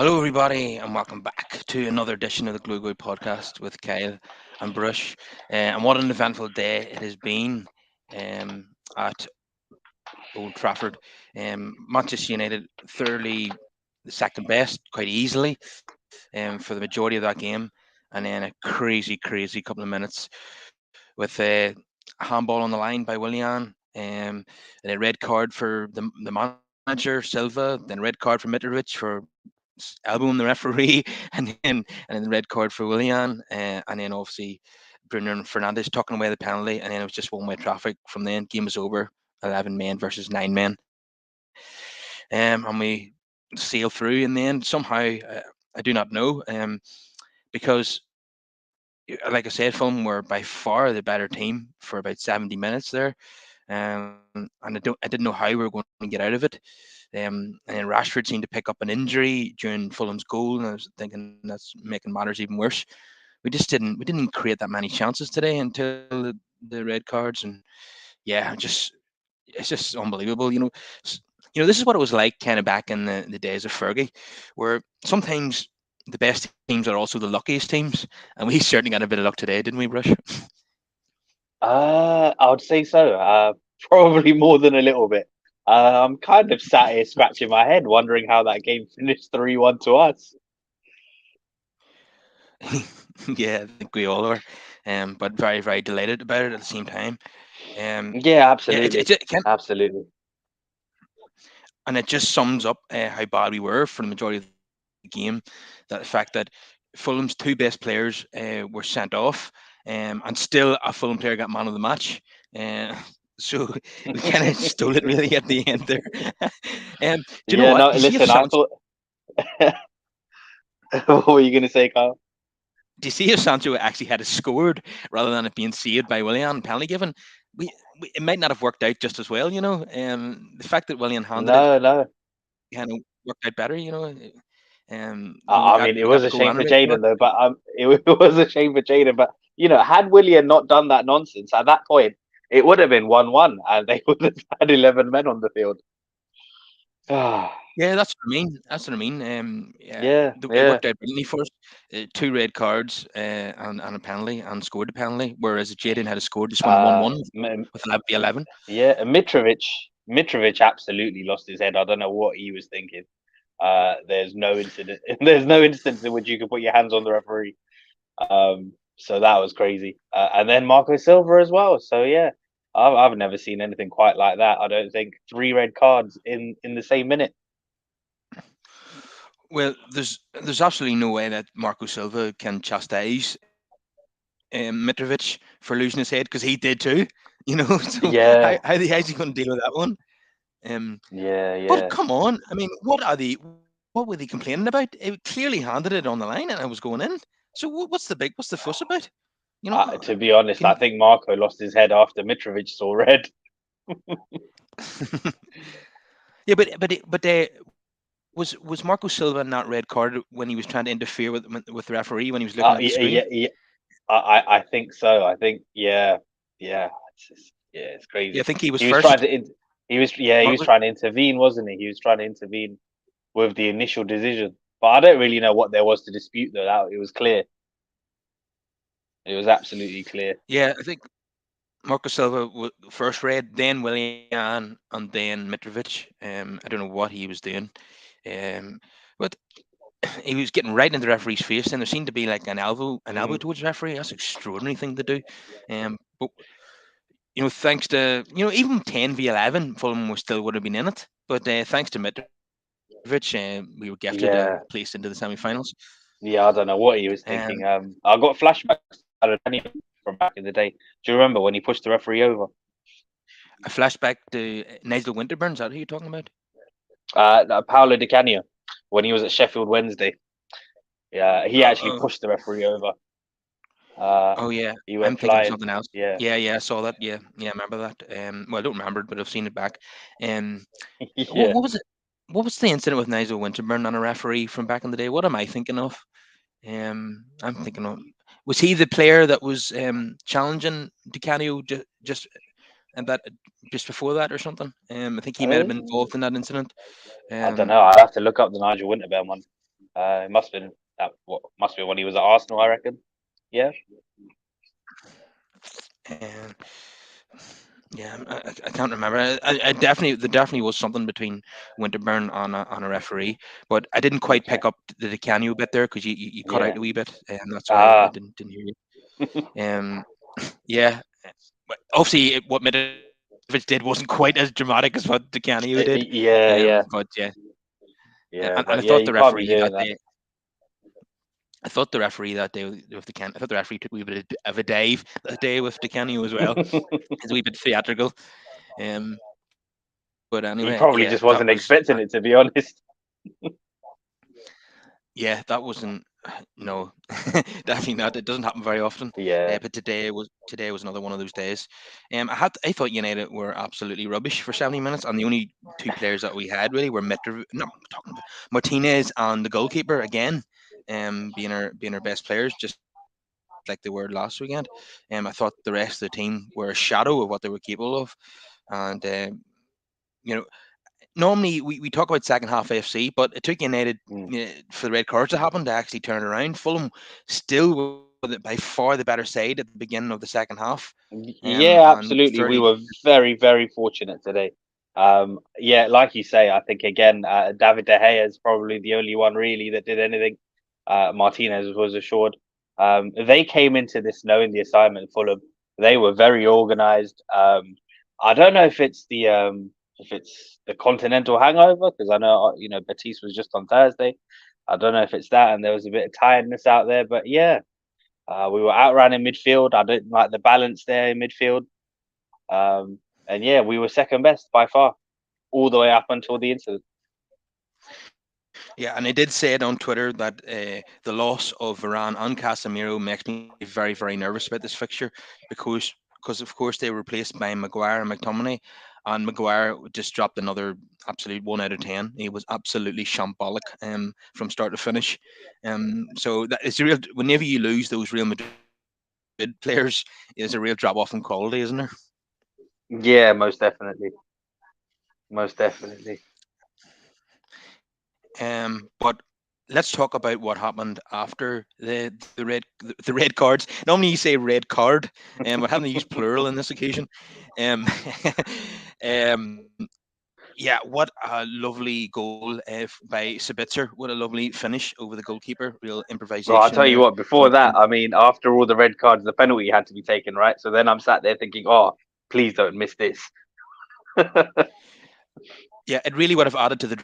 Hello, everybody, and welcome back to another edition of the Glue Glue podcast with Kyle and Brush. And what an eventful day it has been at Old Trafford. Manchester United thoroughly the second best, quite easily, for the majority of that game, and then a crazy couple of minutes with a handball on the line by Willian, and a red card for the manager Silva, then red card for Mitrovic for elbowing the referee, and then the red card for Willian, and then obviously Bruno Fernandes tucking away the penalty, and then it was just one way traffic from then. Game was over, 11 men versus 9 men, and we sailed through. And then somehow, I do not know, because like I said, Fulham were by far the better team for about 70 minutes there. And I didn't know how we were going to get out of it. And then Rashford seemed to pick up an injury during Fulham's goal, and I was thinking that's making matters even worse. We didn't create that many chances today until the red cards, and yeah, it's just unbelievable. This is what it was like kind of back in the days of Fergie, where sometimes the best teams are also the luckiest teams, and we certainly got a bit of luck today, didn't we, Brush? I would say so. Probably more than a little bit. I'm kind of sat here scratching my head, wondering how that game finished 3-1 to us. Yeah, I think we all are, but very delighted about it at the same time. Yeah, Yeah, absolutely, absolutely. and it just sums up how bad we were for the majority of the game. That the fact that Fulham's two best players were sent off, and still a Fulham player got man of the match. Uh, so we kind of stole it really at the end there. Do you know Yeah, what? no, Do you see if listen, I Sancho? thought. What were you going to say, Carl? Do you see if Sancho actually had scored rather than it being saved by Willian and penalty given? It might not have worked out just as well. The fact that Willian handed it No, no. kind of worked out better. We I got mean, it we got was the a goal shame and a for red card. Jaden, though. But it was a shame for Jaden. But had Willian not done that nonsense at that point, it would have been 1-1, and they would have had 11 men on the field. Ah, Yeah, that's what I mean. That's what I mean. Yeah, yeah, it yeah. worked out brilliantly for us. Two red cards, and a penalty, and scored the penalty. Whereas if Jaden had scored, just won a Uh, 1-1 M- with the 11. yeah, and Mitrovic absolutely lost his head. I don't know what he was thinking. There's no incident. There's no instance in which you can put your hands on the referee. So that was crazy. And then Marco Silva as well. So yeah, I've never seen anything quite like that. I don't think three red cards in the same minute. Well, there's absolutely no way that Marco Silva can chastise Mitrovic for losing his head, because he did too. So Yeah, how's he going to deal with that one? Um, yeah, but yeah. come on, I mean, what were they complaining about? It clearly handed it on the line and it was going in. So what's the fuss about? To be honest, Can I think Marco lost his head after Mitrovic saw red. yeah, but was Marco Silva in that red card when he was trying to interfere with the referee when he was looking at the Yeah, screen? yeah, yeah. I think so. I think yeah. It's Yeah, I crazy. think he was He was trying first. to he Or was trying to intervene, wasn't he? He was trying to intervene with the initial decision. But I don't really know what there was to dispute though. That it was clear. It was absolutely clear. yeah, I think Marco Silva first red, then Willian, and then Mitrovic. I don't know what he was doing. Um, but he was getting right into the referee's face, and there seemed to be like an elbow Mm. towards the referee. That's an extraordinary thing to do. But thanks to even 10v11, Fulham was still would have been in it. But thanks to Mitrovic, we were gifted a place into the Yeah, semi-finals. yeah. I don't know what he was Um, thinking. I got flashbacks to Daniel from back in the day. Do you remember when he pushed the referee over? a flashback to Nigel Winterburn. Is that who you're talking about? Paolo Di Canio when he was at Sheffield Wednesday. Yeah, he actually Oh, pushed the referee over. Uh, oh yeah, he I'm went thinking of flying. something else. Yeah, Yeah, I saw that. Yeah, I remember that. Well, I don't remember it, but I've seen it back. Um, what, yeah. what was it? What was the incident with Nigel Winterburn and a referee from back in the day? What am I thinking of? I'm thinking of, was he the player that was challenging DiCanio just and that just before that or something? I think he might have been Uh, involved in that incident. I don't Um, know. I'll have to look up the Nigel Winterburn one. It must have been that. What must have been when he was at Arsenal, I reckon. Yeah. And yeah, I can't remember. I definitely there definitely was something between Winterburn on a referee, but I didn't quite pick Okay. up the Di Canio bit there because you cut out Yeah. a wee bit, and that's why I Ah. didn't hear you. Yeah, but obviously what Mitrovic did wasn't quite as dramatic as what Di Canio did. Yeah. Yeah. But yeah, Yeah. and But I yeah, thought you the can't be referee doing that that. day. I thought the referee that day with the I thought the referee took a wee bit of a dive that day with Di Canio as well. It's a wee bit theatrical. Um, but He anyway, probably yeah, just that wasn't was expecting it, to be honest. yeah, that wasn't no, definitely not. It doesn't happen very often. Yeah. But today was another one of those days. I thought United were absolutely rubbish for 70 minutes, and the only two players that we had really were no, I'm talking about Martinez and the goalkeeper again, being our best players, just like they were last weekend. I thought the rest of the team were a shadow of what they were capable of, and you know normally we talk about second half AFC, but it took United Mm. for the red cards to happen to actually turn it around. Fulham still were by far the better side at the beginning of the second half, Yeah, and absolutely. fairly. We were very, very fortunate today. Yeah, like you say, I think again, David De Gea is probably the only one really that did anything. Martinez was assured. They came into this knowing the assignment. Fulham, they were very organized. I don't know if it's the continental hangover because I know Batiste was just on Thursday. I don't know if it's that, and there was a bit of tiredness out there, but yeah, we were outrun in midfield. I didn't like the balance there in midfield. And yeah, we were second best by far, all the way up until the incident. Yeah, and I did say it on Twitter that the loss of Varane and Casemiro makes me very, very nervous about this fixture because of course they were replaced by Maguire and McTominay, and Maguire just dropped another absolute 1 out of 10. He was absolutely shambolic from start to finish. So that it's a real whenever you lose those Real Madrid players, there's a real drop off in quality, isn't there? Yeah, most definitely, most definitely. But let's talk about what happened after the red cards. Normally you say red card, but having to use plural on this occasion. Um, um, yeah, what a lovely goal by Sabitzer. What a lovely finish over the goalkeeper. Real Well, I'll improvisation tell you there. what. Before that, I mean, after all the red cards, the penalty had to be taken, right? So then I'm sat there thinking, oh, please don't miss this. Yeah, it really would have added to the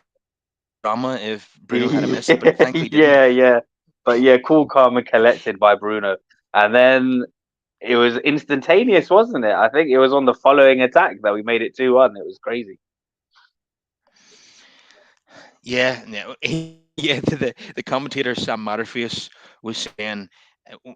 drama if Bruno had missed, but thankfully didn't. Yeah, yeah. But yeah, cool, calm, and collected by Bruno. And then it was instantaneous, wasn't it? I think it was on the following attack that we made it 2-1. It was crazy. Yeah, no, yeah. The commentator Sam Matterface was saying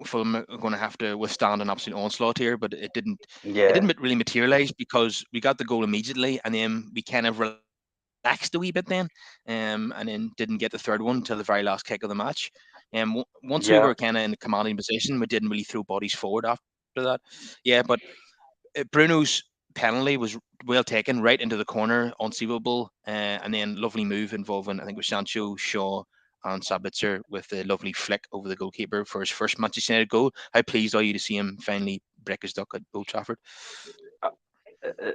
Fulham are going to have to withstand an absolute onslaught here, but it didn't. It Yeah, didn't really materialize because we got the goal immediately, and then we kind of relaxed a wee bit and then didn't get the third one till the very last kick of the match. Once we were kind of in yeah. the commanding position, we didn't really throw bodies forward after that. Yeah, but Bruno's penalty was well taken right into the corner, unseeable, and then lovely move involving I think it was Sancho, Shaw, and Sabitzer with the lovely flick over the goalkeeper for his first Manchester United goal. How pleased are you to see him finally break his duck at Old Trafford?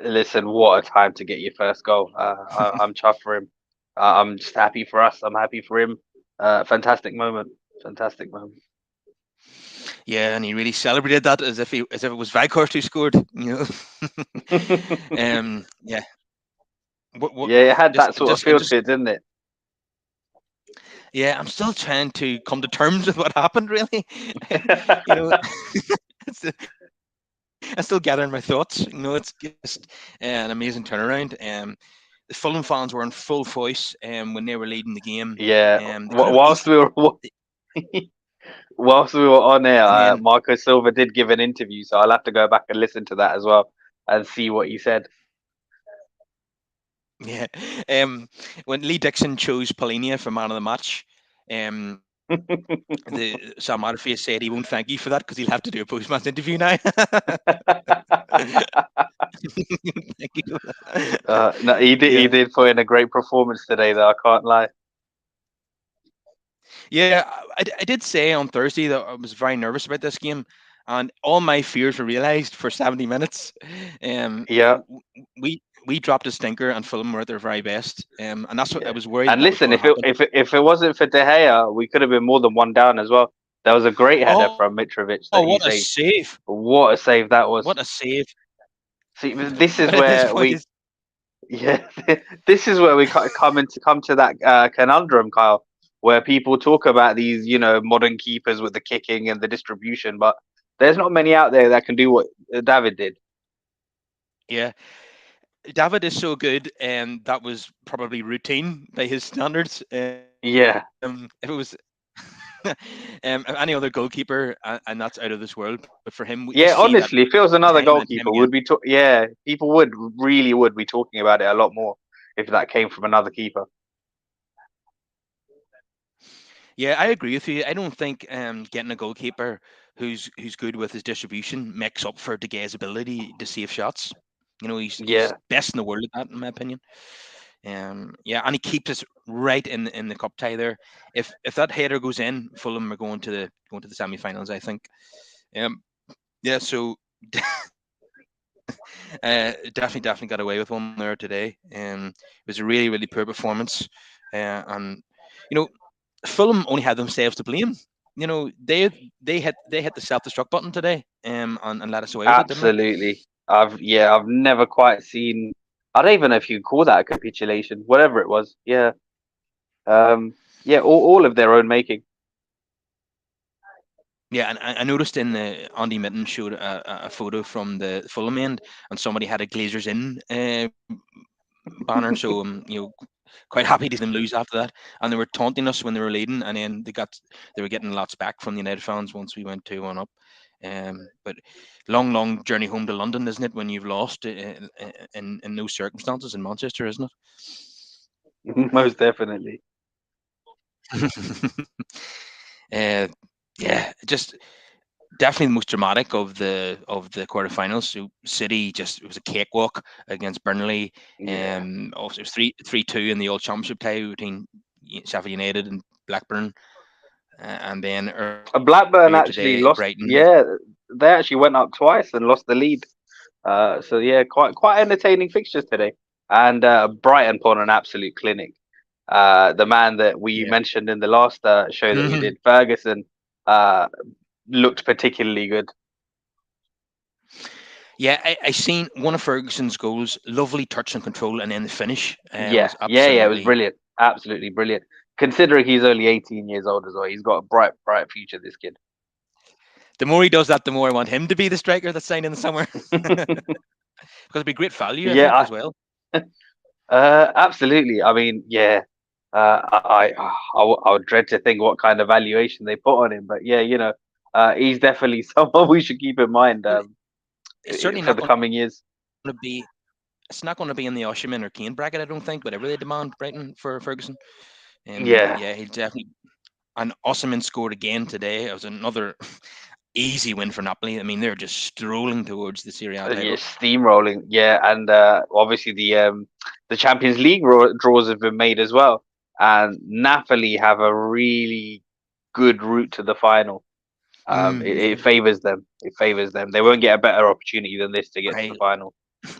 Listen, what a time to get your first goal. I'm chuffed for him. I'm just happy for us. I'm happy for him. Fantastic moment. Fantastic moment. Yeah, and he really celebrated that as if it was Weghorst who scored. Yeah. What Yeah, it had just that sort of just feel just to it, didn't it? yeah, I'm still trying to come to terms with what happened. Really, you know, I'm still gathering my thoughts. It's just an amazing turnaround. The Fulham fans were in full voice when they were leading the game. Yeah. They could have Whilst easily, we were whilst we were on air, and then Marco Silva did give an interview, so I'll have to go back and listen to that as well and see what he said. yeah, when Lee Dixon chose Polinia for man of the match, the Sam Matterface said he won't thank you for that because he'll have to do a post-match interview now. Thank you. No, he did. He Yeah, did put in a great performance today, though. I can't lie. Yeah, I did say on Thursday that I was very nervous about this game, and all my fears were realised for 70 minutes. Yeah. We dropped a stinker, and Fulham were at their very best, and that's what I Yeah. was worried And what was listen, going to happen. if it wasn't for De Gea, we could have been more than one down as well. There was a great header Oh, from what a Mitrovic that save! he saved. What a save that What a was! save! See, But this at is this where point, we, yeah, this is where we come to that conundrum, Kyle, where people talk about these, modern keepers with the kicking and the distribution, but there's not many out there that can do what David did. yeah, David is so good, and that was probably routine by his standards. Yeah, If it was any other goalkeeper, and that's out of this world. But for him, you see yeah. that Honestly, if it was time another and time goalkeeper, again. would be yeah, people would really would be talking about it a lot more if that came from another keeper. Yeah, I agree with you. I don't think getting a goalkeeper who's good with his distribution makes up for De Gea's ability to save shots. He's Yeah, best in the world at that, in my opinion. Yeah, and he keeps us right in the cup tie there. If that header goes in, Fulham are going to the semi-finals, I think. Um, yeah, so definitely got away with one there today. It was a really really poor performance, and you know Fulham only had themselves to blame. They hit the self destruct button today, and let us away with it, didn't they? absolutely. I've never quite seen. I don't even know if you call that a capitulation, whatever it was. Yeah, yeah, all of their own making. Yeah, and I noticed in the Andy Mitten showed a photo from the Fulham end, and somebody had a Glazers in banner. So quite happy to see them lose after that. And they were taunting us when they were leading, and then they were getting lots back from the United fans once we went 2-1 up. But long journey home to London, isn't it? When you've lost in those circumstances in Manchester, isn't Most definitely. it? uh, yeah, just definitely the most dramatic of the quarterfinals. So City just it was a cakewalk against Burnley. Yeah. Also it was 3-2 in the old Championship tie between Sheffield United and Blackburn, and then earlier today Blackburn actually Brighton. lost. Yeah, they actually went up twice and lost the lead. So yeah, quite entertaining fixtures today. And Brighton put on an absolute clinic. The man that we Yeah. mentioned in the last show that we did, Ferguson, uh, looked particularly good. Yeah, I seen one of Ferguson's goals. Lovely touch and control, and then the finish Yeah, was yeah, it was absolutely. brilliant, absolutely brilliant. Considering he's only 18 years old as well, he's got a bright future. This kid. The more he does that, the more I want him to be the striker that's signed in the summer. Because it'd be great value, I think, Yeah, as well. absolutely. I mean, yeah, I would dread to think what kind of valuation they put on him, but yeah, he's definitely someone we should keep in mind Well, it's certainly for not the going to coming years. be. It's not going to be in the Osherman or Kane bracket, I don't think. Whatever they demand, Brighton for Ferguson. Yeah, Yeah, he'll definitely. And Osman scored again today. It was another easy win for Napoli. I mean, they're just strolling towards the Serie A yeah, title. steamrolling. Yeah, and obviously the Champions League draws have been made as well, and Napoli have a really good route to the final. It Yeah, favors them. It favors them. They won't get a better opportunity than this to get to the I final.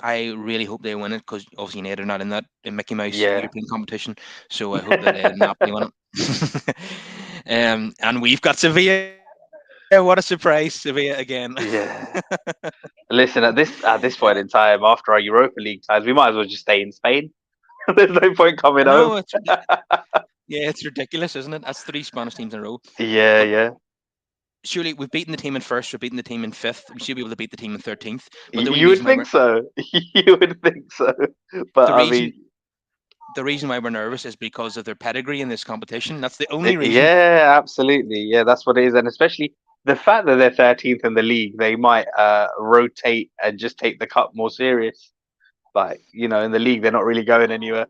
I really hope they win it because obviously United are not in that in Mickey Mouse Yeah. European competition. So I hope that Napoli win it. And we've got Sevilla. What a surprise, Sevilla again. Yeah. Listen, at this point in time, after our Europa League times, we might as well just stay in Spain. There's no point I coming know home. yeah, it's ridiculous, isn't it? That's three Spanish teams in a row. Yeah, But yeah. surely we've beaten the team in first, we've beaten the team in fifth. We should be able to beat the team in 13th. But You would think so. You would think so. But the I reason mean, the reason why we're nervous is because of their pedigree in this competition. That's the only reason. yeah, absolutely. Yeah, that's what it is. And especially the fact that they're 13th in the league, they might rotate and just take the cup more serious. Like, in the league, they're not really going anywhere.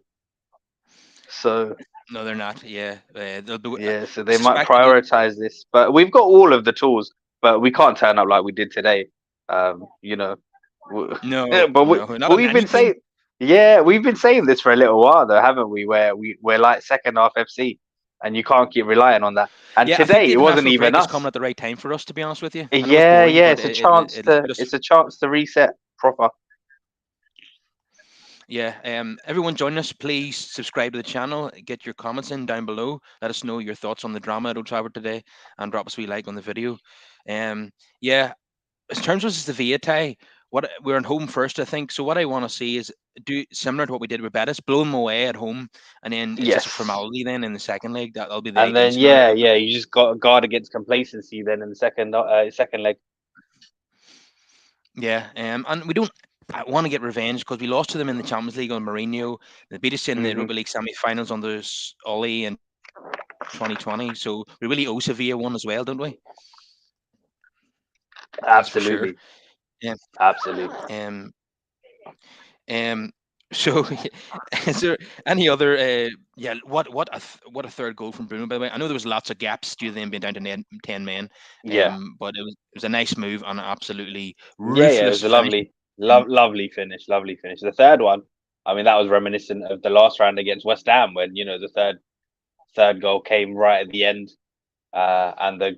So, No, they're not. Yeah, they'll be. yeah, so I they might suspect they'll be. prioritize this. But we've got all of the tools, but we can't turn up like we did today. Um, you know, w- No, but we no, not but in we've any been game. saying, yeah, we've been saying this for a little while though, haven't we? Where we're like second half FC, and you can't keep relying on that. And Yeah, I think today the it wasn't international even break is us. coming at the right time for us. To be honest with you, I know it's Yeah, boring, yeah, but it will suit us. it's a chance to reset proper. Yeah, everyone join us. Please subscribe to the channel. Get your comments in down below. Let us know your thoughts on the drama at Old Trafford today, and drop us a wee like on the video. Yeah, in terms of the Villa tie, what we're in home first, I think. So what I want to see is do similar to what we did with Betis, blow them away at home, and then it's just a Yes. formality. Then in the second leg, that'll be the And ideal then scenario. you just got to guard against complacency then in the second leg. Yeah, and we don't. I want to get revenge because we lost to them in the Champions League on Mourinho. They beat us in the Hmm. Europa League semi-finals under Ollie in 2020. So we really owe Sevilla one as well, don't we? That's for sure. Absolutely, Um, absolutely. um, Um, so, is there any other? Yeah, what a third goal from Bruno. By the way, I know there was lots of gaps due to them being down to 10 men. Yeah, But it was a nice move and an absolutely yeah. It ruthless was a finish. Um, lovely finish, lovely finish. The third one, I mean, that was reminiscent of the last round against West Ham when the third goal came right at the end, and the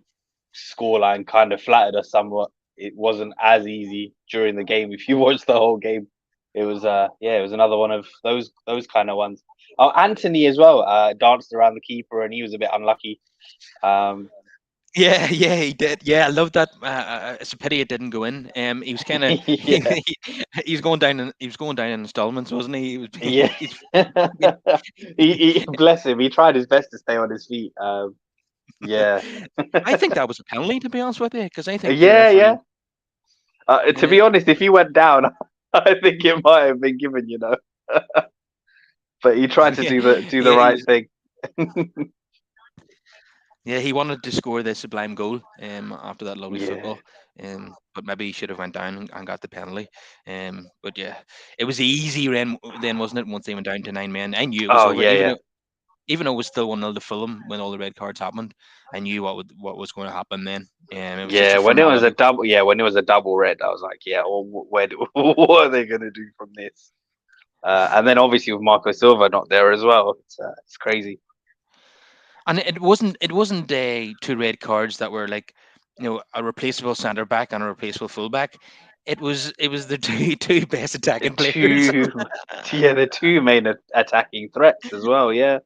scoreline kind of flattered us somewhat. It wasn't as easy during the game. If you watched the whole game, it was it was another one of those kind of ones. Oh, Anthony as well danced around the keeper and he was a bit unlucky. Um, yeah, yeah, he did. Yeah, I love that. It's a pity it didn't go in. He was kind of yeah, he was going down he was going down in installments, wasn't he? He was yeah. he's, Bless him. He tried his best to stay on his feet. Yeah, I think that was a penalty, to be honest with you, because I think the yeah, referee. yeah. To Yeah, be honest, if he went down, I think it might have been given. But he tried to yeah, do the yeah. right thing. Yeah, he wanted to score the sublime goal after that lovely Yeah. football. But maybe he should have went down and got the penalty. But yeah, it was easy then, wasn't it? Once they went down to 9 men, I knew it was Oh over. yeah, Even yeah, though even though it was still 1-0 to Fulham when all the red cards happened, I knew what was going to happen then. It was just yeah. a When it was a formality. double, yeah, when it was a double red, I was like, yeah. Well, what are they gonna do from this? And then obviously with Marco Silva not there as well, it's crazy. And it wasn't two red cards that were like, a replaceable centre back and a replaceable fullback. It was the two best The attacking players. two, yeah, the two main attacking threats as well. Yeah,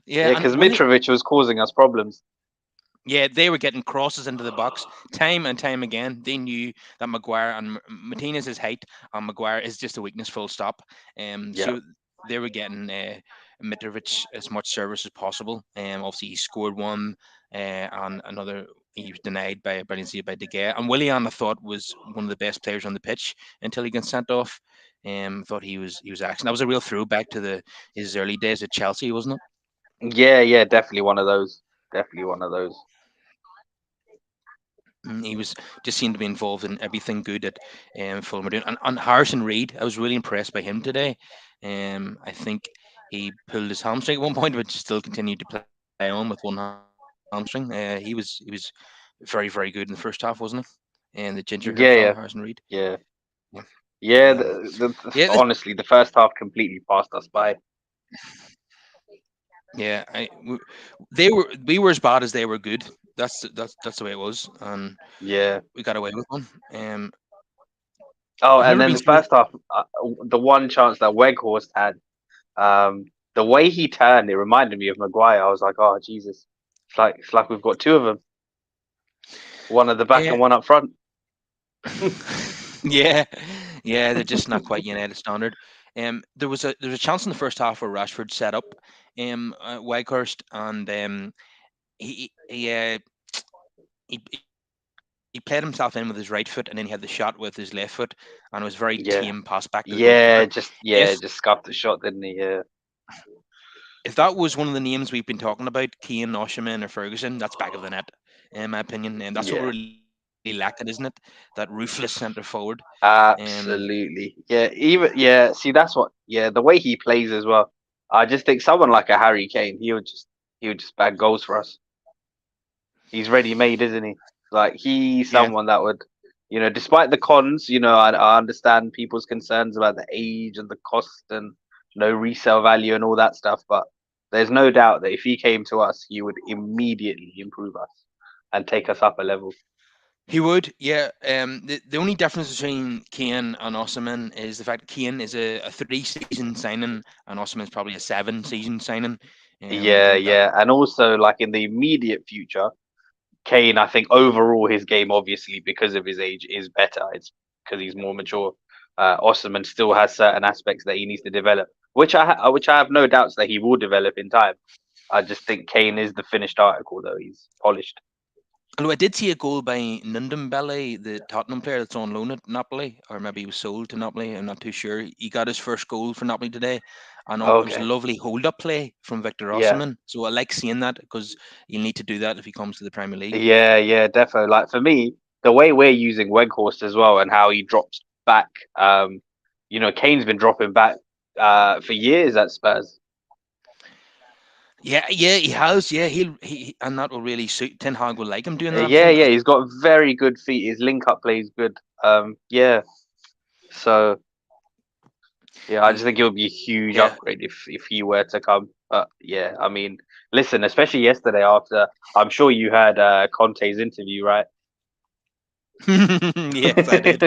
Yeah, yeah, and because when they Mitrovic was causing us problems. Yeah, they were getting crosses into the box time and time again. They knew that Maguire and Martinez's height and Maguire is just a weakness, full stop. Yeah, So they were getting Mitrovic as much service as possible. Obviously he scored one, and another he was denied by a brilliant save by De Gea. And Willian, I thought, was one of the best players on the pitch until he got sent off. Thought he was excellent. That was a real throwback to his early days at Chelsea, wasn't it? yeah, yeah. Definitely one of those. Definitely one of those. He was just seemed to be involved in everything good that Fulham were doing. And Harrison Reed, I was really impressed by him today. I think he pulled his hamstring at one point, but still continued to play on with one hamstring. He was very, very good in the first half, wasn't he? And the ginger haired fella, Yeah, Harrison yeah, Reed. yeah, Yeah, yeah. um, yeah, Honestly, the first half completely passed us by. yeah. We were as bad as they were good. That's the way it was, and Yeah. we got away with one. Oh, I've and never then been the so. first half, the one chance that Weghorst had, the way he turned, it reminded me of Maguire. I was like, oh Jesus, it's like we've got two of them, one at the back Uh, and one up front. Yeah, yeah, they're just not quite United standard. There was a chance in the first half where Rashford set up Weghorst, and he he, uh, he played himself in with his right foot, and then he had the shot with his left foot, and it was very tame pass back Yeah, to the goalkeeper. If just scuffed the shot, didn't he? Yeah, if that was one of the names we've been talking about, Keane, Oshiman, or Ferguson, that's back of the net, in my opinion, and that's what we're yeah, really lacking, isn't it? That ruthless centre forward. Um, absolutely. Yeah, even yeah. See, that's what. Yeah, the way he plays as well. I just think someone like a Harry Kane, he would just bag goals for us. He's ready made, isn't he? Like he's yeah, someone that would, despite the cons, I understand people's concerns about the age and the cost and no resale value and all that stuff. But There's no doubt that if he came to us, he would immediately improve us and take us up a level. He would, yeah. The only difference between Kane and Osimhen is the fact that Kane is a 3-season signing and Osimhen's probably a 7-season signing. I Yeah, think that. yeah, and also like in the immediate future, Kane, I think overall his game, obviously because of his age, is better. It's because he's more mature. Osimhen still has certain aspects that he needs to develop, which I have no doubts that he will develop in time. I just think Kane is the finished article, though he's polished. Although I did see a goal by Nundumbele, the Tottenham player that's on loan at Napoli, or maybe he was sold to Napoli. I'm not too sure. He got his first goal for Napoli today, and it was a Okay, lovely hold-up play from Victor yeah, Osimhen. So I like seeing that because you need to do that if he comes to the Premier League. yeah, yeah, defo. Like for me, the way we're using Weghorst as well, and how he drops back. Kane's been dropping back for years at Spurs. Yeah, yeah, he has. Yeah, and that will really suit. Ten Hag will like him doing that. I Yeah, think yeah, 'cause he's got very good feet. His link up play is good. Yeah. So yeah, I just think it would be a huge yeah, upgrade if he were to come. But yeah, I mean, listen, especially yesterday after, I'm sure you had Conte's interview, right? yes, I did.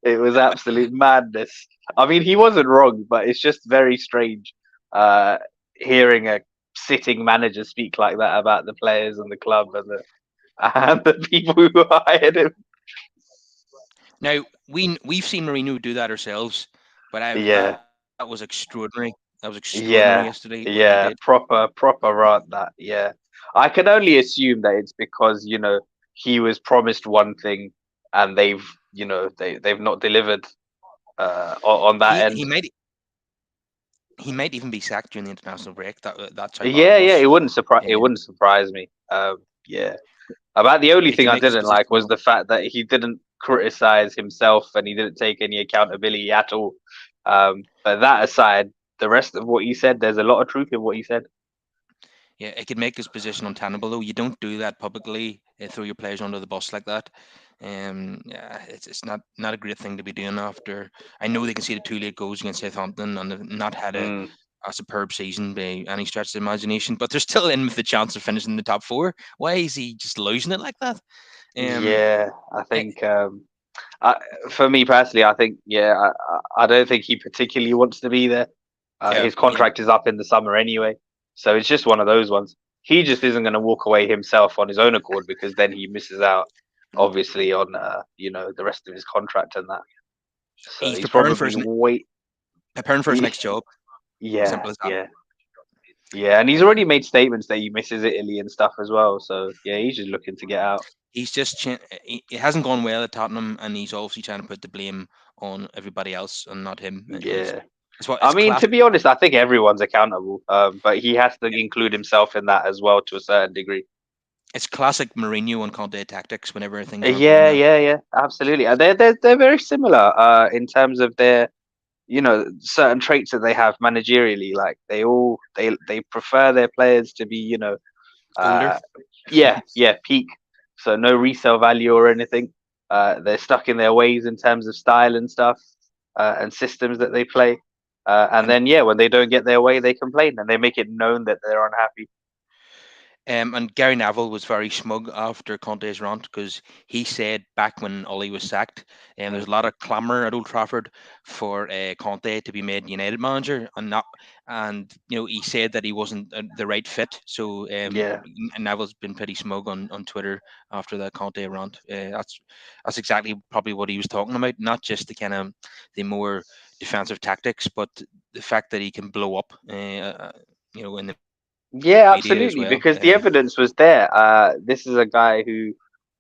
It was absolute madness. I mean, he wasn't wrong, but it's just very strange uh, hearing a sitting manager speak like that about the players and the club and the people who hired him. Now we've seen Mourinho do that ourselves, but that Yeah, was extraordinary. That was extraordinary yeah, yesterday what he did. yeah. Proper rant that. Yeah, I can only assume that it's because he was promised one thing and they've not delivered on that He end. he might even be sacked during the international break. That's how bad it Yeah, yeah, was. it Um, wouldn't surprise me. Yeah. About the only he thing could I make his didn't like position was on. the fact that he didn't criticize himself and he didn't take any accountability at all. But that aside, the rest of what he said, there's a lot of truth in what he said. Yeah, it could make his position untenable though. You don't do that publicly. Throw your players under the bus like that. Yeah, it's not a great thing to be doing after. I know they can see the 2 late goals against Southampton and they've not had Mm, a superb season by any stretch of the imagination, but they're still in with the chance of finishing in the top four. Why is he just losing it like that? Um, yeah, I eh, think I, for me personally, I think I don't think he particularly wants to be there. yeah, His contract is up in the summer anyway, so it's just one of those ones. He just isn't going to walk away himself on his own accord because then he misses out, obviously, on the rest of his contract and that. So he's he's probably wait. preparing for his next job. Yeah, Simple as that. yeah, yeah, and he's Um, already made statements that he misses Italy and stuff as well. So yeah, he's just looking to get out. he's just it hasn't gone well at Tottenham, and he's obviously trying to put the blame on everybody else and not him. Yeah. I It's mean, to classic. be honest, I think everyone's accountable, but he has to include himself in that as well to a certain degree. It's classic Mourinho and Conte tactics whenever things aren't going Yeah, well. yeah, yeah, absolutely. And they're very similar in terms of their certain traits that they have managerially. Like they prefer their players to be Older. uh yeah peak, so no resale value or anything. They're stuck in their ways in terms of style and stuff and systems that they play. And And then yeah, when they don't get their way, they complain and they make it known that they're unhappy. And Gary Neville was very smug after Conte's rant because he said back when Ollie was sacked, and there's a lot of clamour at Old Trafford for Conte to be made United manager, and he said that he wasn't the right fit. So Yeah. Neville's been pretty smug on Twitter after that Conte rant. That's exactly probably what he was talking about, not just the kind of the more defensive tactics, but the fact that he can blow up. In the Yeah, media as absolutely. well. Because the evidence was there. This is a guy who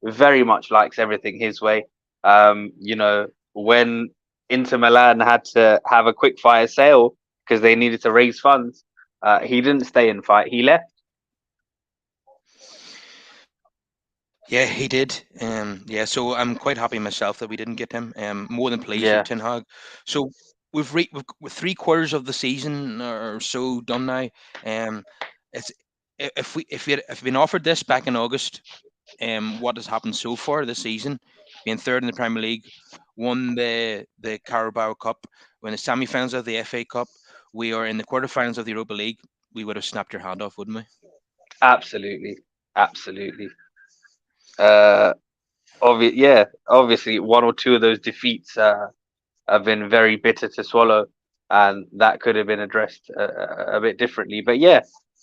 very much likes everything his way. When Inter Milan had to have a quick fire sale because they needed to raise funds, he didn't stay and fight. He left. Yeah, he did. Yeah, so I'm quite happy myself that we didn't get him. More than pleased with Yeah. Ten Hag. So we've 3 quarters of the season or so done now. Um, it's if we'd been offered this back in August, what has happened so far this season, being third in the Premier League, won the Carabao Cup, we're in the semi-finals of the FA Cup, we are in the quarterfinals of the Europa League. we would have snapped your hand off, wouldn't we? Absolutely, absolutely. Uh, obviously, one or two of those defeats have been very bitter to swallow, and that could have been addressed a bit differently. But yeah,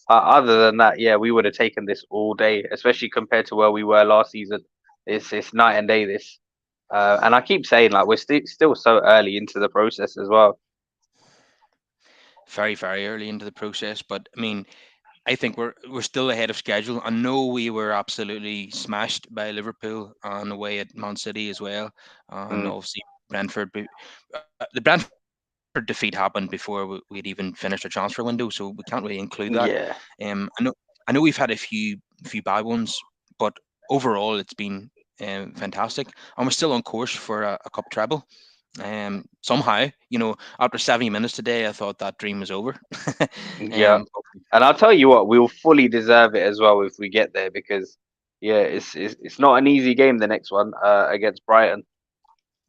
other than that, yeah, we would have taken this all day, especially compared to where we were last season. It's night and day. This, and I keep saying like we're still so early into the process as well. Very, very early into the process, but I mean, I think we're still ahead of schedule. I know we were absolutely smashed by Liverpool on the way at Man City as well, and Mm, obviously Brentford. The Brentford defeat happened before we'd even finished our transfer window, so we can't really include that. yeah, I know we've had a few bad ones, but overall it's been fantastic, and we're still on course for a cup treble. Somehow, after 70 minutes today, I thought that dream was over. yeah. um, And I'll tell you what, we'll fully deserve it as well if we get there because yeah, it's not an easy game. The next one against Brighton.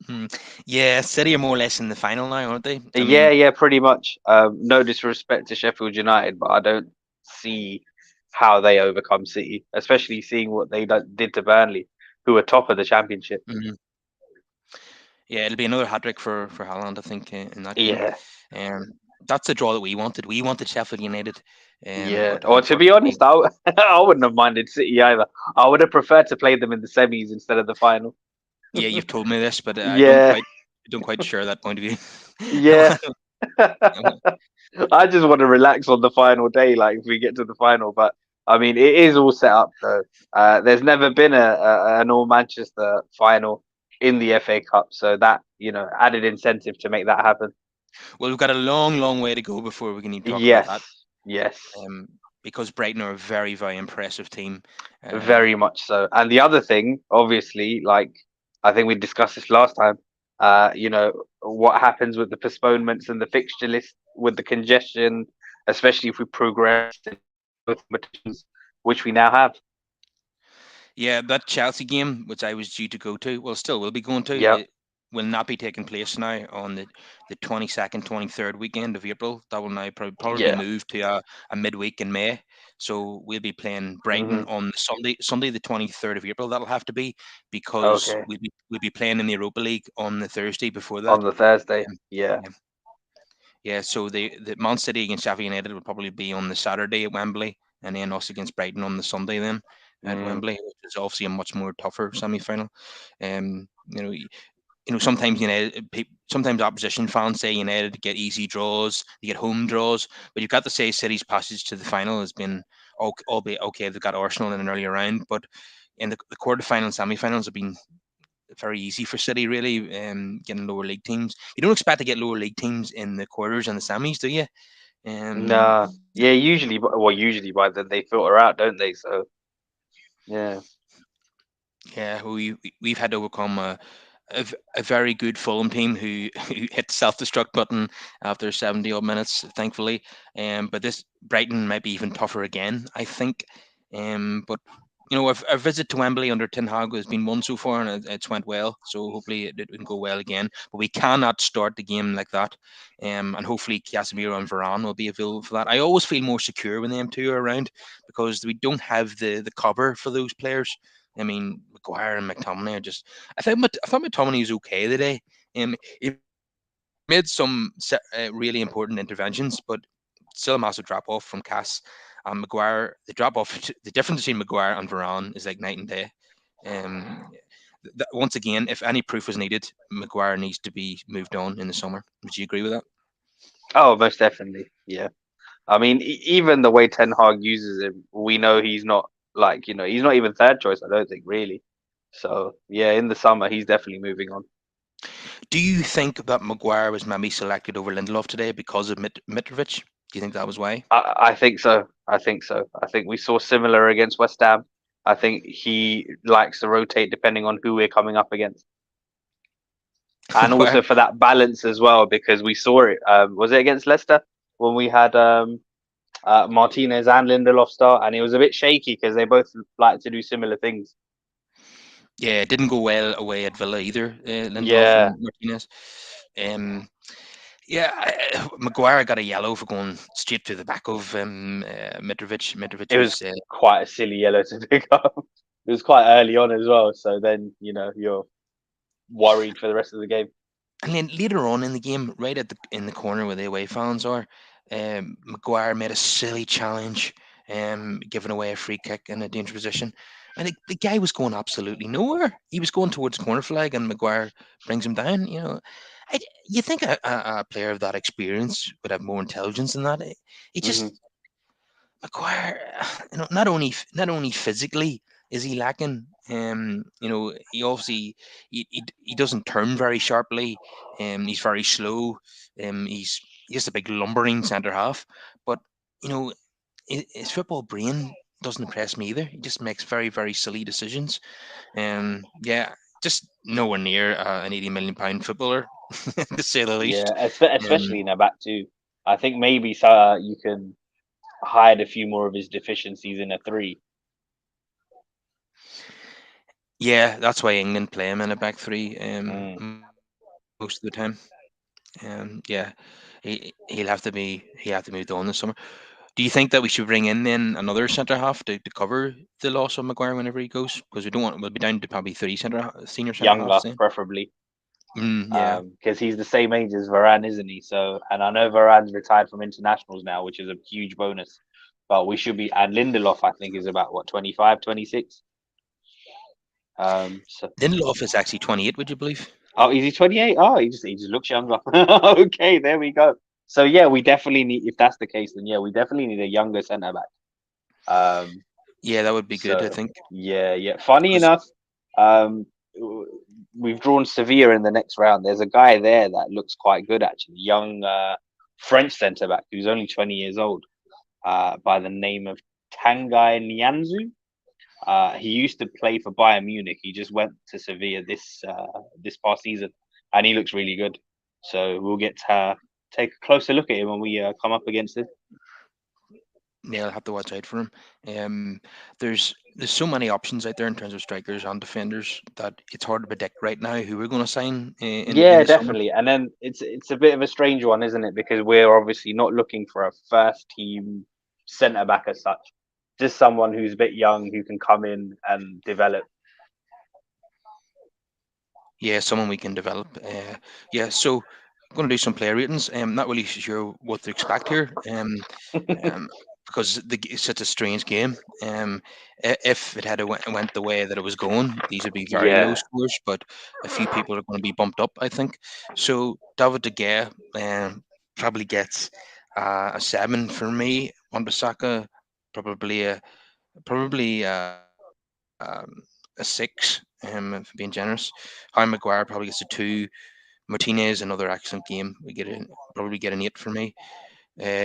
Hmm. Yeah, City are more or less in the final now, aren't they? I Yeah, mean, yeah, pretty much. No disrespect to Sheffield United, but I don't see how they overcome City, especially seeing what they did to Burnley, who are top of the Championship. mhm. Yeah, it'll be another hat trick for Haaland, I think, in that game. Yeah, Um, that's the draw that we wanted. We wanted Sheffield United, yeah. but Or to be unfortunately, honest, I wouldn't have minded City either. I would have preferred to play them in the semis instead of the final. yeah, you've told me this, but Yeah, I don't quite share that point of view. yeah. I just want to relax on the final day, like if we get to the final. But I mean, it is all set up though. There's never been an all Manchester final in the FA Cup, so that added incentive to make that happen. Well, we've got a long, long way to go before we can even talk about that. Yes, yes, Um, because Brighton are a very, very impressive team. Uh, very much so. And the other thing, obviously, like I think we discussed this last time. What happens with the postponements and the fixture list with the congestion, especially if we progress in both competitions, which we now have. Yeah, that Chelsea game, which I was due to go to, well, still will be going to, Yep. it will not be taking place now on the 22nd, 23rd weekend of April. That will now probably be Yeah. moved to a midweek in May. So we'll be playing Brighton Hmm. on the Sunday the 23rd of April. That'll have to be because Okay. we'll be playing in the Europa League on the Thursday before On that. the Thursday. Um, Yeah. yeah, yeah. So the Man City against Sheffield United will probably be on the Saturday at Wembley, and then us against Brighton on the Sunday then at Mm. Wembley, which is obviously a much more tougher semi-final. Sometimes sometimes opposition fans say United get easy draws, they get home draws, but you've got to say City's passage to the final has been, albeit okay, they've got Arsenal in an earlier round, but in the quarterfinal and semi-finals have been very easy for City, really. Getting lower league teams, you don't expect to get lower league teams in the quarters and the semis, do you? Um, Nah. Yeah. Usually by then they filter out, don't they? So yeah. yeah, we've had to overcome a very good Fulham team who hit the self destruct button after 70 odd minutes, thankfully. But this Brighton might be even tougher again, I think. But our visit to Wembley under Ten Hag has been one so far, and it's went well. So hopefully it can go well again. But we cannot start the game like that. And hopefully Casemiro and Varane will be available for that. I always feel more secure when them two are around because we don't have the cover for those players. I mean, Maguire and McTominay are just. I thought McTominay was okay today. He made some really important interventions, but still a massive drop off from Cass and Maguire. The drop off, the difference between Maguire and Varane is like night and day. Um, Once again, if any proof was needed, Maguire needs to be moved on in the summer. Would you agree with that? Oh, most definitely. Yeah. I mean, even the way Ten Hag uses him, we know he's not like he's not even third choice. I don't think really. So yeah, in the summer he's definitely moving on. Do you think that Maguire was maybe selected over Lindelof today because of Mitrovic? Do you think that was why? I think so. I think so. I think we saw similar against West Ham. I think he likes to rotate depending on who we're coming up against, and Why? also for that balance as well because we saw it. Was it against Leicester when we had Martinez and Lindelof start, and it was a bit shaky because they both like to do similar things. Yeah, it didn't go well away at Villa either. Lindelof Yeah, and Martinez. Um, Yeah, Maguire got a yellow for going straight to the back of Mitrovic. It Mitrovic was was quite a silly yellow to pick up. It was quite early on as well, so then you're worried for the rest of the game. and then later on in the game, right at the corner where the away fans are, Maguire made a silly challenge, giving away a free kick in a dangerous position, and the guy was going absolutely nowhere. He was going towards corner flag, and Maguire brings him down. I, you think a player of that experience would have more intelligence than that? He Hmm. just Maguire, not only physically is he lacking. He obviously he doesn't turn very sharply. He's very slow. He's just a big lumbering centre half. But you know, his football brain doesn't impress me either. He just makes very very silly decisions. Yeah, just nowhere near an 80 million pound footballer to say the Yeah, least. Um, especially in a back two. I think maybe you can hide a few more of his deficiencies in a three. yeah, that's why England play him in a back three Mm. most of the time. Yeah, he'll have to move on this summer. Do you think that we should bring in then another centre half to cover the loss of Maguire whenever he goes? Because we'll be down to probably three senior centre halves Younger, then. preferably, Yeah. because he's the same age as Varane, isn't he? So, and I know Varane's retired from internationals now, which is a huge bonus. But we should be, and Lindelof, I think, is about what 25, 26. So, Lindelof is actually 28, would you believe? oh, is he 28? Oh, he just looks younger. Okay, there we go. So yeah, we definitely need. If that's the case, then yeah, we definitely need a younger centre back. Um, Yeah, that would be good, I so think. yeah, yeah. Funny Because enough, um, we've drawn Sevilla in the next round. There's a guy there that looks quite good actually, young French centre back who's only 20 years old, by the name of Tanguy Nianzou. He used to play for Bayern Munich. He just went to Sevilla this past season, and he looks really good. So we'll get to take a closer look at him when we come up against him. yeah, I'll have to watch out for him. Um, there's so many options out there in terms of strikers and defenders that it's hard to predict right now who we're going to sign in Yeah, the summer. definitely. And then it's a bit of a strange one, isn't it? Because we're obviously not looking for a first team centre back as such. Just someone who's a bit young who can come in and develop. Yeah, someone we can develop. Yeah, so I'm going to do some player ratings. Not really sure what to expect here. Um, because it's such a strange game. If it had went the way that it was going, these would be very low Yeah. scores. But a few people are going to be bumped up, I think. So David de Gea probably gets a 7 for me. Wan-Bissaka probably probably a 6. If I'm being generous. Harry Maguire probably gets a 2. Martinez, another excellent game. Probably get an 8 for me.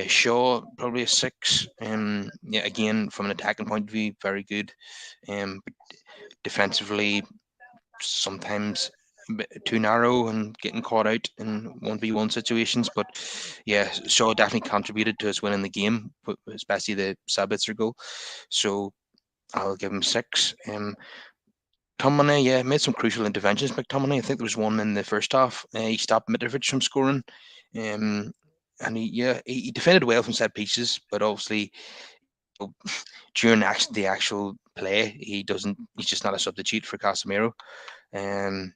Shaw probably a 6. Yeah, again from an attacking point of view, very good. But defensively, sometimes a bit too narrow and getting caught out in 1v1 situations. But yeah, Shaw definitely contributed to us winning the game, especially the Sabitzer goal. So I'll give him 6. McTominay, yeah, made some crucial interventions. McTominay, I think there was one in the first half. He stopped Mitrovic from scoring. Um, and he defended well from set pieces, but obviously during the actual play, he's just not a substitute for Casemiro. Um,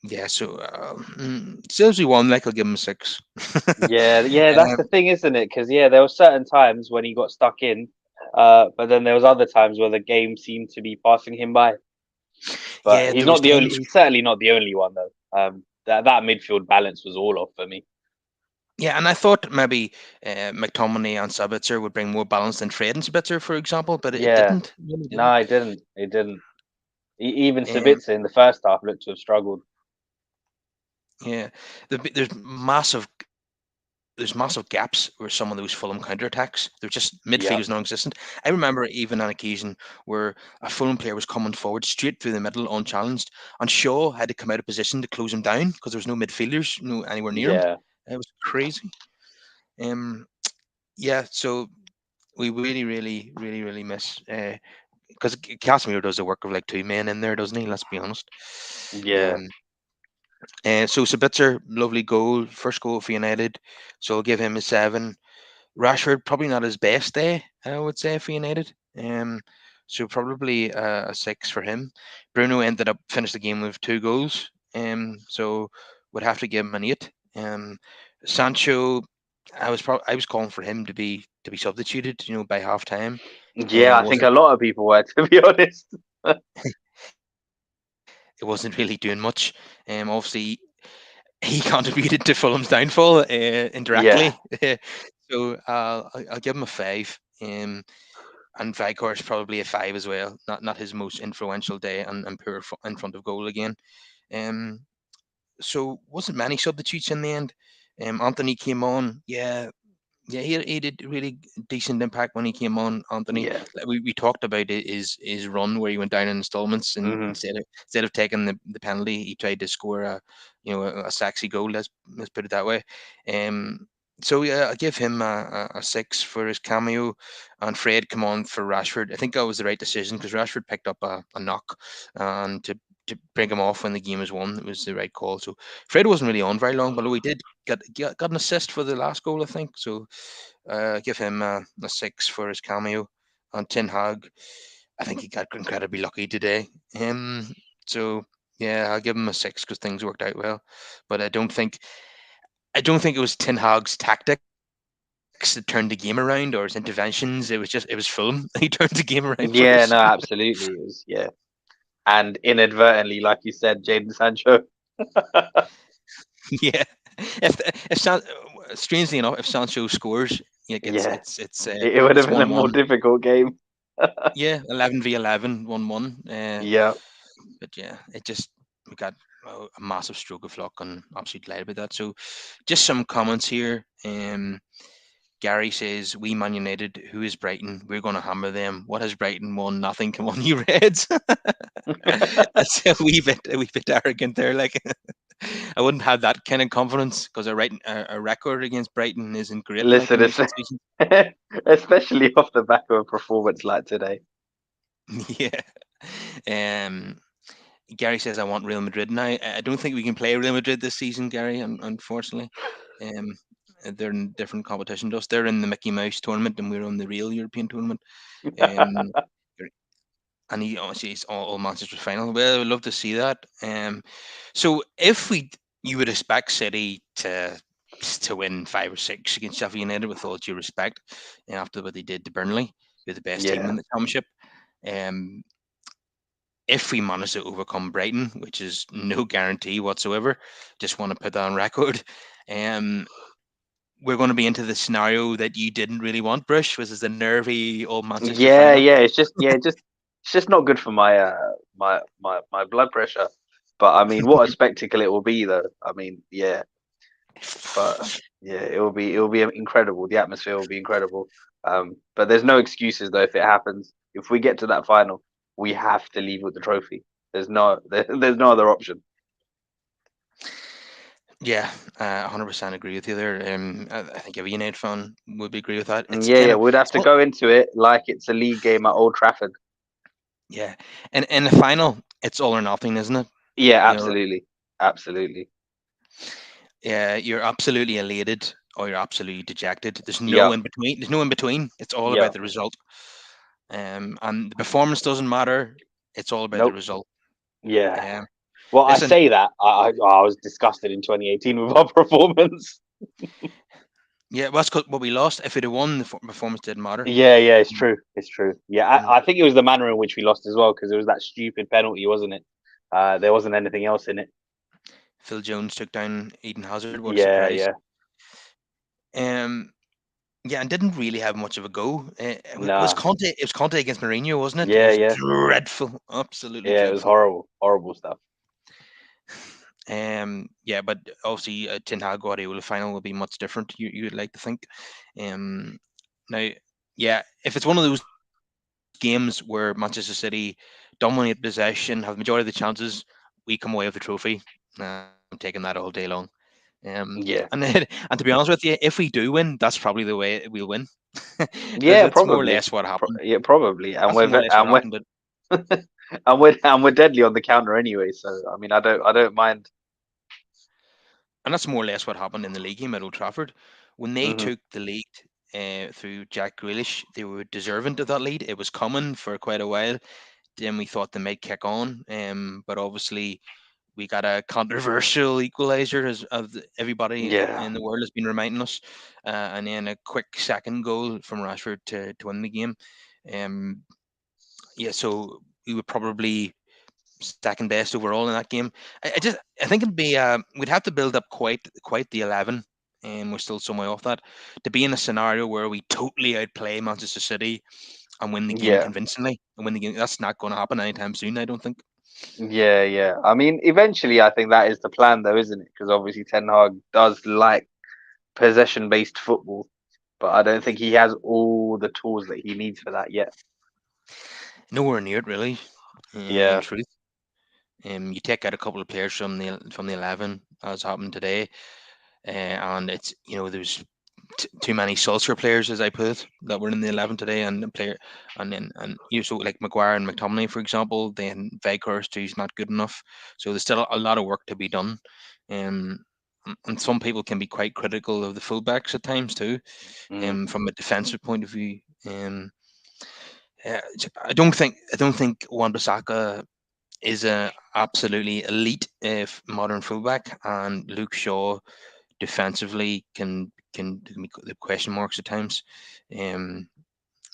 yeah, so still as we won, like I'll give him a 6. Yeah, yeah, that's um, the thing, isn't it? Because yeah, there were certain times when he got stuck in, but then there was other times where the game seemed to be passing him by. But yeah, he's there was not the only. times. He's certainly not the only one though. That midfield balance was all off for me. Yeah, and I thought maybe McTominay and Sabitzer would bring more balance than Fred and Sabitzer, for example, but it Yeah, didn't. Really no, didn't. it didn't. It didn't. Even Um, Sabitzer in the first half looked to have struggled. yeah, there's massive gaps where some of those Fulham counterattacks, they're just Yeah, midfielders non-existent. I remember even an occasion where a Fulham player was coming forward straight through the middle unchallenged, and Shaw had to come out of position to close him down because there was no midfielders, anywhere near him. yeah, It was crazy. Um, yeah, so we really, really, really, really miss because Casemiro does the work of like two men in there, doesn't he? Let's be honest. yeah. Um, So Sabitzer, lovely goal, first goal for United. So I'll give him a 7. Rashford, probably not his best day, I would say, for United. So probably a 6 for him. Bruno ended up finished the game with 2 goals. So would have to give him an 8. Sancho, I was calling for him to be substituted, by half time. Yeah, I think a Wasn't lot of people were, to be honest. it wasn't really doing much. Obviously he contributed to Fulham's downfall Yeah, indirectly. So I'll give him a 5. And Vicor's probably a 5 as well. Not his most influential day, and poor in front of goal again. Um, so wasn't many substitutes in the end. Anthony came on. Yeah, he did really decent impact when he came on. Anthony, yeah. like we talked about his run where he went down in installments, and Hmm. instead of taking the penalty, he tried to score a sexy goal. Let's put it that way. Um, so yeah, I give him a 6 for his cameo, and Fred come on for Rashford. I think that was the right decision because Rashford picked up a knock, and to bring him off when the game was won, it was the right call. So Fred wasn't really on very long, but he did got an assist for the last goal, I think. So give him a 6 for his cameo. On Tin Hag, I think he got incredibly lucky today. So yeah, I'll give him a 6 because things worked out well. But I don't think it was Tin Hag's tactics that turned the game around or his interventions. It was Fulham. He turned the game around for us. Yeah, no, absolutely. It was, yeah. And inadvertently, like you said, Jaden Sancho. Yeah. If strangely enough, if Sancho scores, Yeah, it's it would have it's been a one more one. difficult game. Yeah, 11 v 11, 1-1. Yeah, But yeah, we got a massive stroke of luck, and absolutely delighted with that. So, just some comments here. Gary says, "We Man United, who is Brighton? We're going to hammer them. What has Brighton won? Nothing. Come on, you Reds." That's a wee bit arrogant there. Like, I wouldn't have that kind of confidence because a record against Brighton isn't great. Like listen, in recent seasons. especially off the back of a performance like today. Yeah. Um. Gary says, "I want Real Madrid now." I don't think we can play Real Madrid this season, Gary. Unfortunately, um, they're in different competition to us. They're in the Mickey Mouse tournament, and we're on the real European tournament. Um, and he obviously is all Manchester final. Well, I'd love to see that. So if you would expect City to win 5 or 6 against Sheffield United with all due respect, after what they did to Burnley, who are the best team Yeah, in the championship. Um, if we manage to overcome Brighton, which is no guarantee whatsoever, just want to put that on record. Um, we're going to be into the scenario that you didn't really want, Brush, which is the nervy old Manchester yeah, final. yeah. It's just not good for my my blood pressure. But I mean, what a spectacle it will be, though. I mean, yeah, but yeah, it will be incredible. The atmosphere will be incredible. But there's no excuses though if it happens. If we get to that final, we have to leave with the trophy. There's no other option. Yeah, 100% agree with you there. I think every United fan would be agree with that. It's Yeah, kind yeah, of we'd have it's to one, go into it like it's a league game at Old Trafford. yeah, and in the final, it's all or nothing, isn't it? Yeah, You know, absolutely, absolutely. yeah, you're absolutely elated or you're absolutely dejected. There's no Yep, in between. There's no in between. It's all about yep. the result. And the performance doesn't matter. It's all about the Nope. result. Yeah. Um, Well, I listen, say that I was disgusted in 2018 with our performance. yeah, well, that's 'cause what we lost. If we'd have won, the performance didn't matter. Yeah, yeah, it's Mm, true. It's true. Yeah, mm. I think it was the manner in which we lost as well because it was that stupid penalty, wasn't it? There wasn't anything else in it. Phil Jones took down Eden Hazard. What a Yeah, surprise! yeah. Um, yeah, and didn't really have much of a go. Was Nah. Conte? It was Conte against Mourinho, wasn't it? It Yeah, was yeah. dreadful, absolutely Yeah, it was dreadful. horrible. Horrible stuff. Yeah, but obviously, Ten Hag Guardiola final will be much different. You'd like to think. Um, now, yeah, if it's one of those games where Manchester City dominate possession, have the majority of the chances, we come away with the trophy. I'm taking that all day long. Yeah. And and to be honest with you, if we do win, that's probably the way we'll win, because Yeah, that's more or less probably. what happened. Yeah, probably. That's more or less what happened. But And we're deadly on the counter anyway, so I mean I don't mind. and that's more or less what happened in the league game at Old Trafford. When they Hmm. took the lead through Jack Grealish, they were deserving of that lead. It was coming for quite a while. Then we thought they might kick on, but obviously we got a controversial equaliser, as everybody Yeah, in the world has been reminding us, and then a quick second goal from Rashford to win the game. Um, yeah, so we were probably second best overall in that game. I think it'd be we'd have to build up quite the 11, and we're still some way off that, to be in a scenario where we totally outplay Manchester City and win the game yeah, convincingly and win the game. That's not going to happen anytime soon, I don't think. yeah. I mean, eventually, I think that is the plan, though, isn't it? Because obviously, Ten Hag does like possession-based football, but I don't think he has all the tools that he needs for that yet. Nowhere near it, really. In Yeah. truth, you take out a couple of players from the 11, as happened today, and it's there's too many Solskjaer players, as I put it, that were in the 11 today, and the player, and so like Maguire and McTominay, for example, then Veghorst, who's not good enough. So there's still a lot of work to be done, um, and some people can be quite critical of the fullbacks at times too, Mm. from a defensive point of view. I don't think Wan-Bissaka is a absolutely elite modern fullback, and Luke Shaw defensively can be the question marks at times. Um,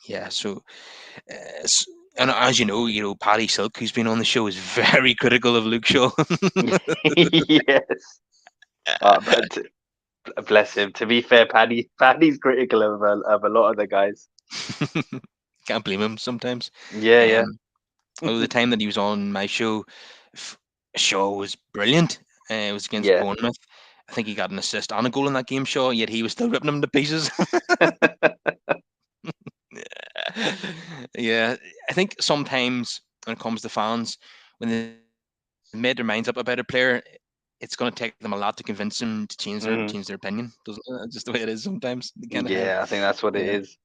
yeah, so and as Paddy Silk, who's been on the show, is very critical of Luke Shaw. Yes. But bless him. To be fair, Paddy's critical of a lot of the guys. Can't blame him sometimes. Yeah, yeah. Um, although the time that he was on my show, f- Shaw was brilliant. It was against Yeah. Bournemouth. I think he got an assist and a goal in that game, Shaw. Yet he was still ripping him to pieces. Yeah, I think sometimes when it comes to fans, when they made their minds up about a player, it's going to take them a lot to convince them to change their Hmm. opinion, doesn't it? That's just the way it is sometimes. They kind of have, Yeah, I think that's what yeah. it is.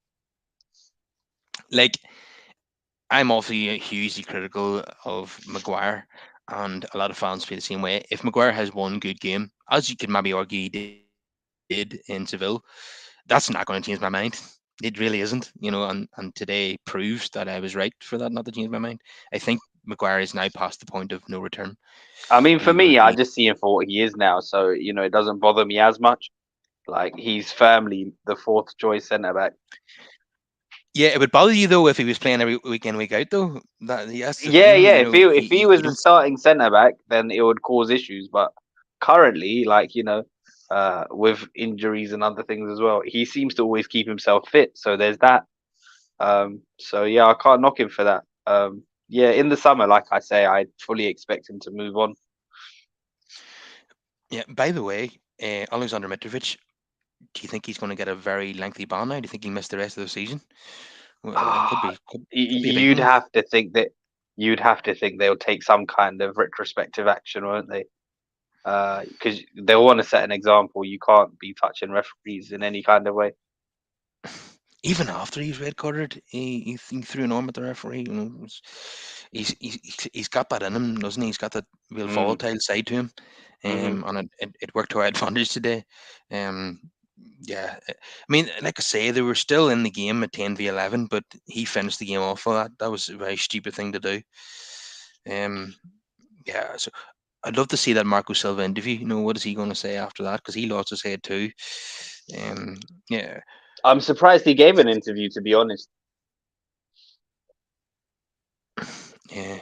Like I'm obviously hugely critical of Maguire, and a lot of fans feel the same way. If Maguire has one good game, as you could maybe argue he did in Seville, that's not going to change my mind. It really isn't, and today proves that I was right for that not to change my mind. I think Maguire is now past the point of no return. I mean, He for will me, he I just see him for what he is now. So, it doesn't bother me as much. Like, he's firmly the fourth choice centre back. Yeah, it would bother you though if he was playing every week in week out though. That's the Yeah, thing, yeah. If he was you the don't. starting centre back, then it would cause issues. But currently, like, with injuries and other things as well, he seems to always keep himself fit. So there's that. So yeah, I can't knock him for that. Yeah, in the summer, like I say, I fully expect him to move on. Yeah. By the way, Alexander Mitrovic, do you think he's going to get a very lengthy ban now? Do you think he'll miss the rest of the season? Well, it could Ah, be could be a big you'd one. have to think that they'll take some kind of retrospective action, won't they? Because they'll want to set an example. You can't be touching referees in any kind of way. Even after he's red carded, he threw an arm at the referee. He's got that in him, doesn't he? He's got that real Mm, volatile side to him, hmm. and it worked to our advantage today. Um, yeah, I mean, like I say, they were still in the game at 10v11, but he finished the game off for that. That was a very stupid thing to do. Um, yeah, so I'd love to see that Marco Silva interview. What is he going to say after that? Because he lost his head too. Um, yeah, I'm surprised he gave an interview, to be honest. yeah.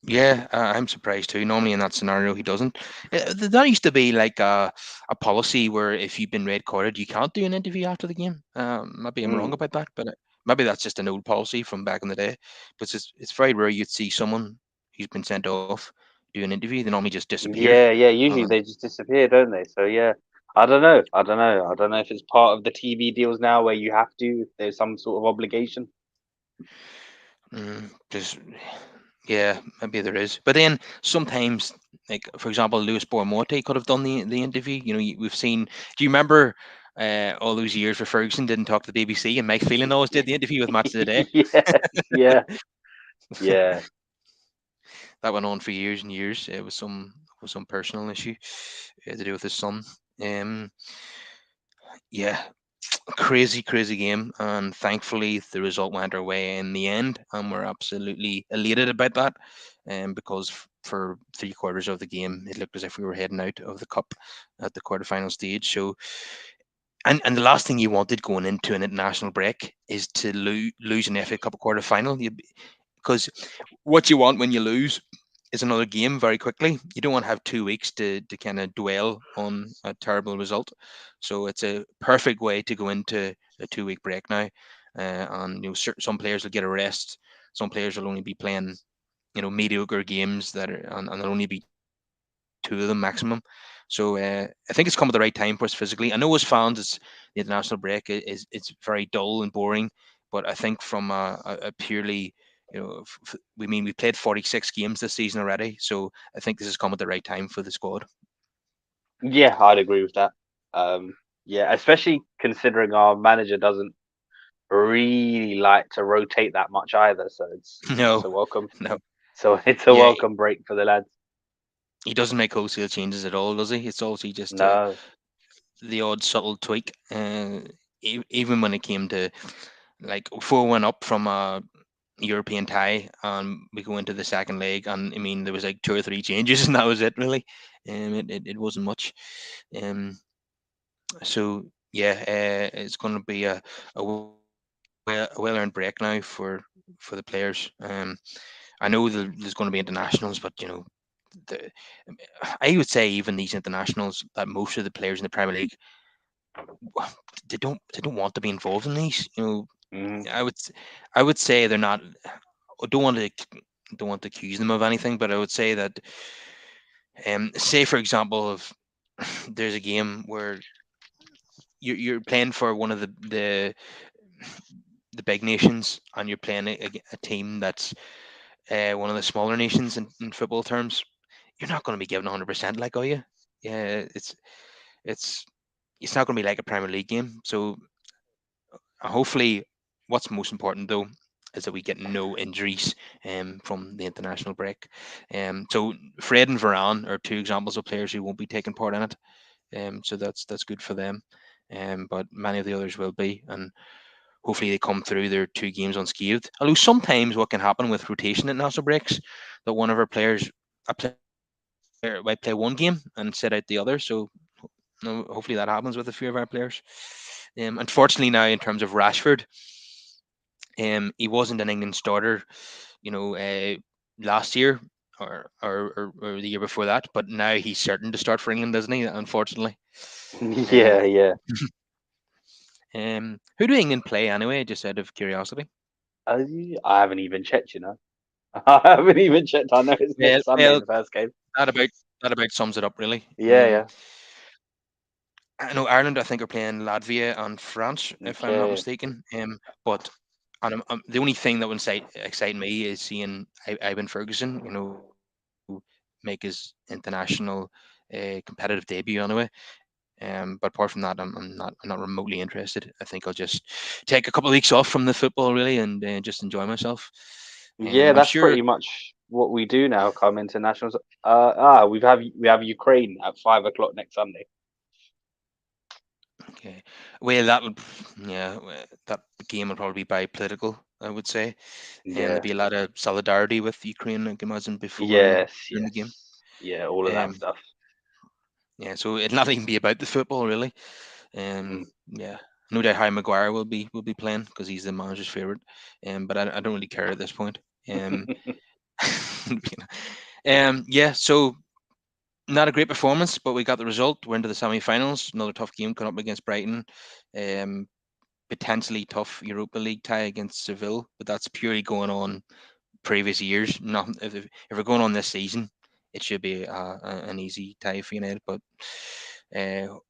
Yeah, I'm surprised too. Normally in that scenario, he doesn't. That used to be like a policy where if you've been red carded, you can't do an interview after the game. Maybe I'm wrong Mm. about that, but maybe that's just an old policy from back in the day. But it's very rare you'd see someone who's been sent off do an interview. They normally just disappear. Yeah, yeah. Usually Um, they just disappear, don't they? So yeah, I don't know. I don't know. I don't know if it's part of the TV deals now where you have to. If there's some sort of obligation. just yeah, maybe there is. But then sometimes, like for example, Lewis Bormorte could have done the interview. We've seen. Do you remember all those years where Ferguson didn't talk to the BBC and Mike Phelan always did the interview with Match of the Day? Yes, yeah, yeah. That went on for years and years. It was some personal issue to do with his son. Um, yeah, crazy game, and thankfully the result went our way in the end, and we're absolutely elated about that. Because for 3 quarters of the game, it looked as if we were heading out of the cup at the quarterfinal stage. So, and the last thing you wanted going into an international break is to lose an FA Cup quarter final. Because what you want when you lose is another game very quickly. You don't want to have 2 weeks to kind of dwell on a terrible result. So it's a perfect way to go into a 2 week break now. And some players will get a rest. Some players will only be playing mediocre games and there'll only be 2 of them maximum. So I think it's come at the right time for us physically. I know as fans, the international break is it's very dull and boring, but I think from a purely we played 46 games this season already, so I think this has come at the right time for the squad. Yeah, I'd agree with that. Um, yeah, especially considering our manager doesn't really like to rotate that much either. So it's No, a welcome. no, So it's a yeah, welcome break for the lads. he doesn't make wholesale changes at all, does he? It's also just No. the odd subtle tweak. Even when it came to like 4-1 up from a European tie, and we go into the second leg, and I mean there was like 2 or 3 changes, and that was it really. It wasn't much. Um, so yeah, it's going to be a well earned break now for the players. I know there's going to be internationals, but the, I would say even these internationals, that most of the players in the Premier League, they don't want to be involved in these. Mm. I would I would say they're not. I don't want to accuse them of anything, but I would say that, say for example, if there's a game where you're playing for one of the big nations, and you're playing a team that's one of the smaller nations in football terms, you're not going to be given 100%, like, are you? Yeah, it's it's not going to be like a Premier League game. So hopefully, what's most important though is that we get no injuries from the international break. So Fred and Varane are 2 examples of players who won't be taking part in it. So that's good for them. But many of the others will be, and hopefully they come through their 2 games unscathed. Although sometimes what can happen with rotation at national breaks, that one of our players, a player might play one game and sit out the other. So no, hopefully that happens with a few of our players. Unfortunately now, in terms of Rashford, he wasn't an England starter, last year or the year before that, but now he's certain to start for England, isn't he? Unfortunately. Um, Yeah, yeah. who do England play anyway? Just out of curiosity. I haven't even checked, you know. I haven't even checked. I know it's Well, next Sunday in well, the first game. that about that about sums it up really. Yeah, yeah. I know Ireland, I think, are playing Latvia and France, if I'm not Okay. mistaken. But the only thing that would excite me is seeing Ivan Ferguson, make his international competitive debut anyway. But apart from that, I'm not remotely interested. I think I'll just take a couple of weeks off from the football really, and just enjoy myself. Yeah, I'm that's sure. pretty much what we do now. Come into nationals. We have Ukraine at 5 o'clock next Sunday. Okay, well that would, yeah, that game would probably be very political, I would say. There'd Yeah. be a lot of solidarity with Ukraine, I can imagine, before and Yes, during the game. yes. Yeah, all of that Um, stuff. yeah, so it'll not even be about the football, really. Mm. Yeah, no doubt Harry Maguire will be playing because he's the manager's favorite. But I don't really care at this point. Um, yeah, so not a great performance, but we got the result. We're into the semi-finals. Another tough game coming up against Brighton. Um, Potentially tough Europa League tie against Seville, but that's purely going on previous years. Not if we're going on this season, it should be an easy tie for United, but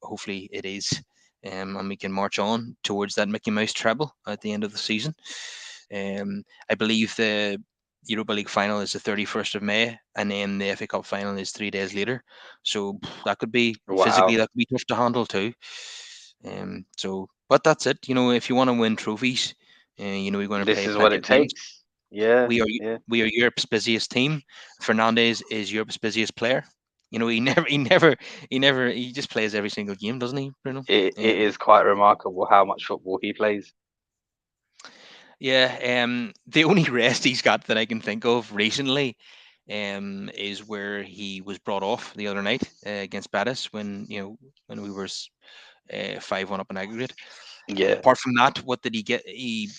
hopefully it is, and we can march on towards that Mickey Mouse treble at the end of the season. I believe the Europa League final is the 31st of May, and then the FA Cup final is 3 days later. So that could be physically Wow. that could be tough to handle too. But that's it. If you want to win trophies, you're going to This play is what plenty of it games. takes. Yeah, We are yeah. we are Europe's busiest team. Fernandez is Europe's busiest player. He just plays every single game, doesn't he, Bruno? It is quite remarkable how much football he plays. Yeah, the only rest he's got that I can think of recently, is where he was brought off the other night against Betis when we were 5-1 up in aggregate. Yeah, Apart from that, what did he get? He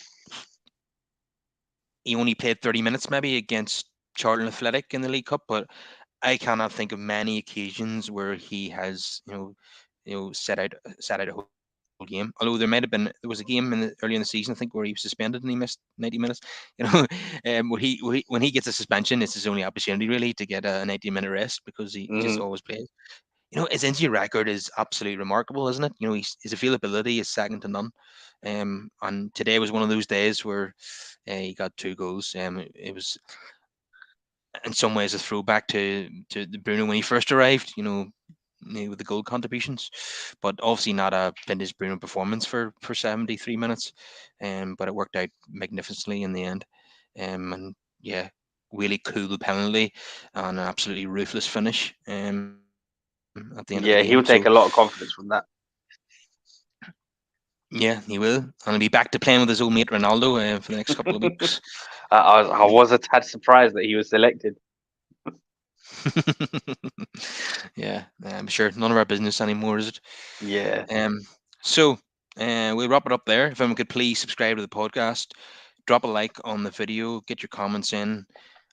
only played 30 minutes maybe against Charlton Athletic in the League Cup, but I cannot think of many occasions where he has set out a whole game. Although there might have been there was a game early in the season, I think, where he was suspended and he missed 90 minutes. You know, when he gets a suspension, it's his only opportunity really to get a 90-minute rest because he just hmm always plays. His injury record is absolutely remarkable, isn't it? His availability is second to none. And today was one of those days where he got 2 goals. It was in some ways a throwback to the Bruno when he first arrived. With the goal contributions, but obviously not a vintage Bruno performance for 73 minutes. But it worked out magnificently in the end. And yeah, really cool penalty and an absolutely ruthless finish. At the end of the game. So yeah, he'll take a lot of confidence from that. yeah, he will, and he'll be back to playing with his old mate Ronaldo for the next couple of weeks. I was a tad surprised that he was selected. Yeah, I'm sure none of our business anymore, is it? Yeah, Um, so we'll wrap it up there. If anyone could please subscribe to the podcast, drop a like on the video, get your comments in,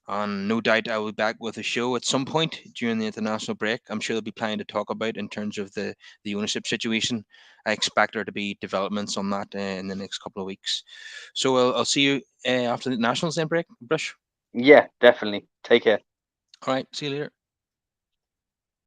and no doubt I will be back with a show at some point during the international break. I'm sure there'll be plenty to talk about in terms of the ownership situation. I expect there to be developments on that in the next couple of weeks. So I'll see you after the nationals then break, Brush. yeah, definitely. Take care. All right, see you later.